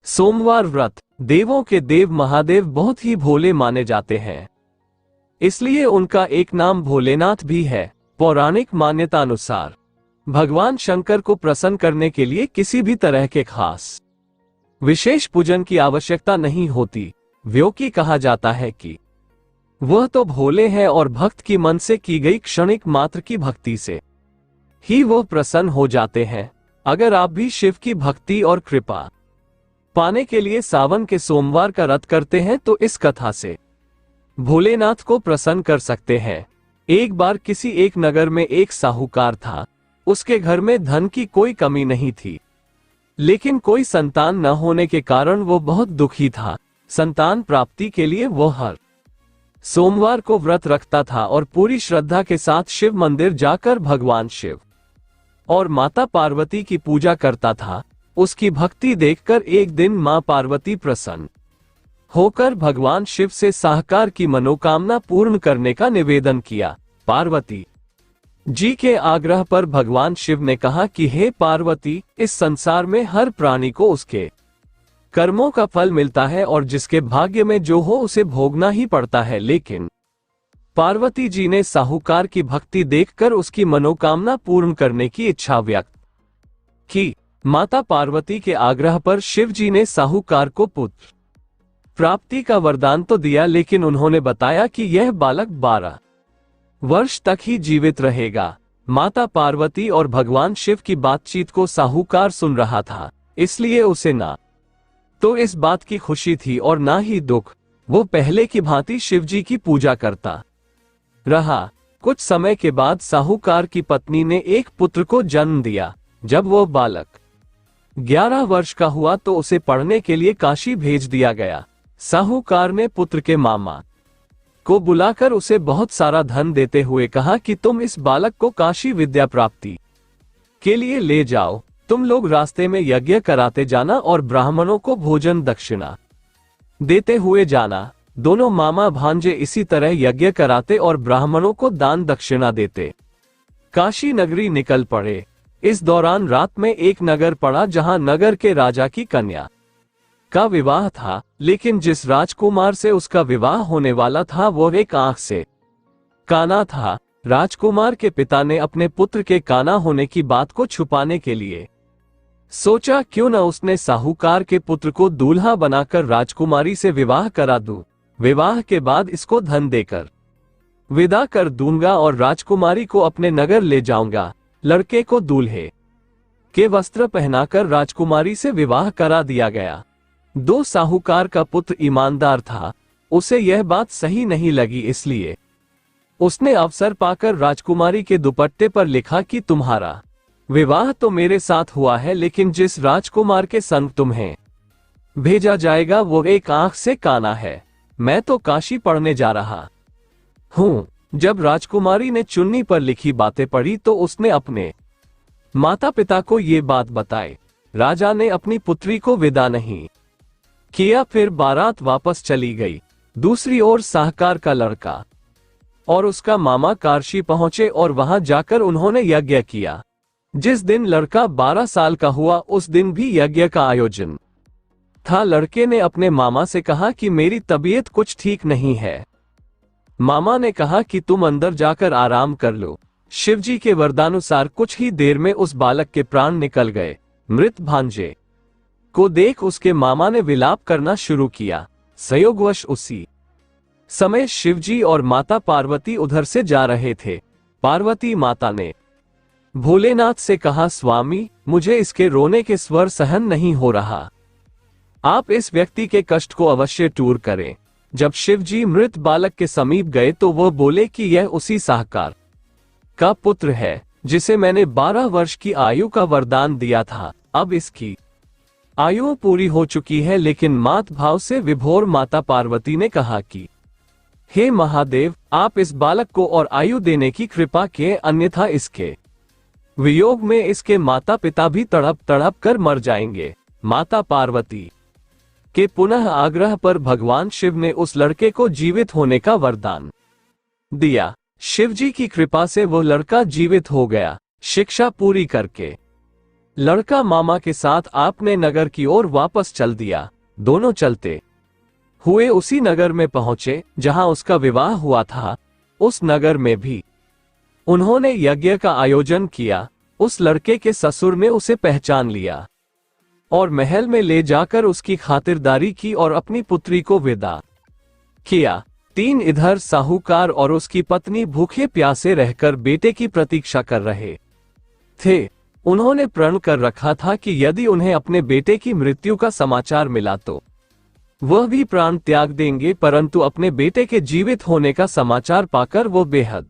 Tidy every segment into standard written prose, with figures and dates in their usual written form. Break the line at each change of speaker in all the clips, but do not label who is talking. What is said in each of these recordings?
सोमवार व्रत। देवों के देव महादेव बहुत ही भोले माने जाते हैं, इसलिए उनका एक नाम भोलेनाथ भी है। पौराणिक मान्यता अनुसार भगवान शंकर को प्रसन्न करने के लिए किसी भी तरह के खास विशेष पूजन की आवश्यकता नहीं होती, क्योंकि कहा जाता है कि वह तो भोले हैं और भक्त की मन से की गई क्षणिक मात्र की भक्ति से ही वह प्रसन्न हो जाते हैं। अगर आप भी शिव की भक्ति और कृपा पाने के लिए सावन के सोमवार का व्रत करते हैं तो इस कथा से भोलेनाथ को प्रसन्न कर सकते हैं। एक बार किसी एक नगर में एक साहूकार था। उसके घर में धन की कोई कमी नहीं थी, लेकिन कोई संतान न होने के कारण वो बहुत दुखी था। संतान प्राप्ति के लिए वो हर सोमवार को व्रत रखता था और पूरी श्रद्धा के साथ शिव मंदिर जाकर भगवान शिव और माता पार्वती की पूजा करता था। उसकी भक्ति देखकर एक दिन मां पार्वती प्रसन्न होकर भगवान शिव से साहूकार की मनोकामना पूर्ण करने का निवेदन किया। पार्वती जी के आग्रह पर भगवान शिव ने कहा कि हे पार्वती, इस संसार में हर प्राणी को उसके कर्मों का फल मिलता है और जिसके भाग्य में जो हो उसे भोगना ही पड़ता है। लेकिन पार्वती जी ने साहूकार की भक्ति देखकर उसकी मनोकामना पूर्ण करने की इच्छा व्यक्त की। माता पार्वती के आग्रह पर शिव जी ने साहूकार को पुत्र प्राप्ति का वरदान तो दिया, लेकिन उन्होंने बताया कि यह बालक 12 वर्ष तक ही जीवित रहेगा। माता पार्वती और भगवान शिव की बातचीत को साहूकार सुन रहा था, इसलिए उसे ना तो इस बात की खुशी थी और ना ही दुख। वो पहले की भांति शिव जी की पूजा करता रहा। कुछ समय के बाद साहूकार की पत्नी ने एक पुत्र को जन्म दिया। जब वो बालक 11 वर्ष का हुआ तो उसे पढ़ने के लिए काशी भेज दिया गया। साहूकार ने पुत्र के मामा को बुलाकर उसे बहुत सारा धन देते हुए कहा कि तुम इस बालक को काशी विद्या प्राप्ति के लिए ले जाओ। तुम लोग रास्ते में यज्ञ कराते जाना और ब्राह्मणों को भोजन दक्षिणा देते हुए जाना। दोनों मामा भांजे इसी तरह यज्ञ कराते और ब्राह्मणों को दान दक्षिणा देते काशी नगरी निकल पड़े। इस दौरान रात में एक नगर पड़ा जहां नगर के राजा की कन्या का विवाह था, लेकिन जिस राजकुमार से उसका विवाह होने वाला था वो एक आंख से काना था। राजकुमार के पिता ने अपने पुत्र के काना होने की बात को छुपाने के लिए सोचा क्यों न उसने साहूकार के पुत्र को दूल्हा बनाकर राजकुमारी से विवाह करा दूं। विवाह के बाद इसको धन देकर विदा कर दूंगा और राजकुमारी को अपने नगर ले जाऊंगा। लड़के को दूल्हे के वस्त्र पहनाकर राजकुमारी से विवाह करा दिया गया। दो साहूकार का पुत्र ईमानदार था, उसे यह बात सही नहीं लगी, इसलिए उसने अवसर पाकर राजकुमारी के दुपट्टे पर लिखा कि तुम्हारा विवाह तो मेरे साथ हुआ है, लेकिन जिस राजकुमार के संग तुम्हें भेजा जाएगा वो एक आंख से काना है। मैं तो काशी पढ़ने जा रहा हूं। जब राजकुमारी ने चुन्नी पर लिखी बातें पढ़ी तो उसने अपने माता पिता को ये बात बताई। राजा ने अपनी पुत्री को विदा नहीं किया, फिर बारात वापस चली गई। दूसरी ओर साहूकार का लड़का और उसका मामा काशी पहुंचे और वहां जाकर उन्होंने यज्ञ किया। जिस दिन लड़का 12 साल का हुआ उस दिन भी यज्ञ का आयोजन था। लड़के ने अपने मामा से कहा कि मेरी तबीयत कुछ ठीक नहीं है। मामा ने कहा कि तुम अंदर जाकर आराम कर लो। शिवजी के वरदानुसार कुछ ही देर में उस बालक के प्राण निकल गए। मृत भांजे को देख उसके मामा ने विलाप करना शुरू किया। संयोगवश उसी समय शिवजी और माता पार्वती उधर से जा रहे थे। पार्वती माता ने भोलेनाथ से कहा, स्वामी, मुझे इसके रोने के स्वर सहन नहीं हो रहा। आप इस व्यक्ति के कष्ट को अवश्य दूर करें। जब शिवजी मृत बालक के समीप गए तो वह बोले कि यह उसी साहूकार का पुत्र है जिसे मैंने 12 वर्ष की आयु का वरदान दिया था। अब इसकी आयु पूरी हो चुकी है। लेकिन मात भाव से विभोर माता पार्वती ने कहा कि हे महादेव, आप इस बालक को और आयु देने की कृपा किए, अन्यथा इसके वियोग में इसके माता पिता भी तड़प तड़प कर मर जाएंगे। माता पार्वती के पुनः आग्रह पर भगवान शिव ने उस लड़के को जीवित होने का वरदान दिया। शिवजी की कृपा से वो लड़का जीवित हो गया। शिक्षा पूरी करके लड़का मामा के साथ अपने नगर की ओर वापस चल दिया। दोनों चलते हुए उसी नगर में पहुंचे जहां उसका विवाह हुआ था। उस नगर में भी उन्होंने यज्ञ का आयोजन किया। उस लड़के के ससुर ने उसे पहचान लिया और महल में ले जाकर उसकी खातिरदारी की और अपनी पुत्री को विदा किया। 3 इधर साहूकार और उसकी पत्नी भूखे प्यासे रहकर बेटे की प्रतीक्षा कर रहे थे। उन्होंने प्रण कर रखा था कि यदि उन्हें अपने बेटे की मृत्यु का समाचार मिला तो वह भी प्राण त्याग देंगे, परंतु अपने बेटे के जीवित होने का समाचार पाकर वो बेहद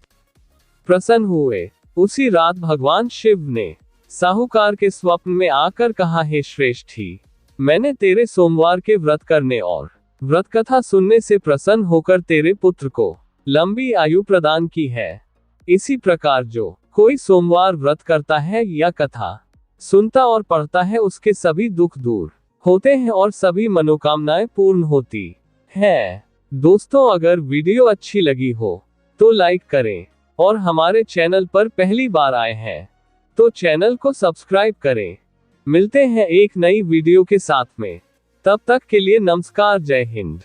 प्रसन्न हुए। उसी रात भगवान शिव ने साहूकार के स्वप्न में आकर कहा, हे श्रेष्ठी, मैंने तेरे सोमवार के व्रत करने और व्रत कथा सुनने से प्रसन्न होकर तेरे पुत्र को लंबी आयु प्रदान की है। इसी प्रकार जो कोई सोमवार व्रत करता है या कथा सुनता और पढ़ता है, उसके सभी दुख दूर होते हैं और सभी मनोकामनाएं पूर्ण होती हैं। दोस्तों, अगर वीडियो अच्छी लगी हो तो लाइक करें और हमारे चैनल पर पहली बार आए हैं तो चैनल को सब्सक्राइब करें। मिलते हैं एक नई वीडियो के साथ में। तब तक के लिए नमस्कार, जय हिंद।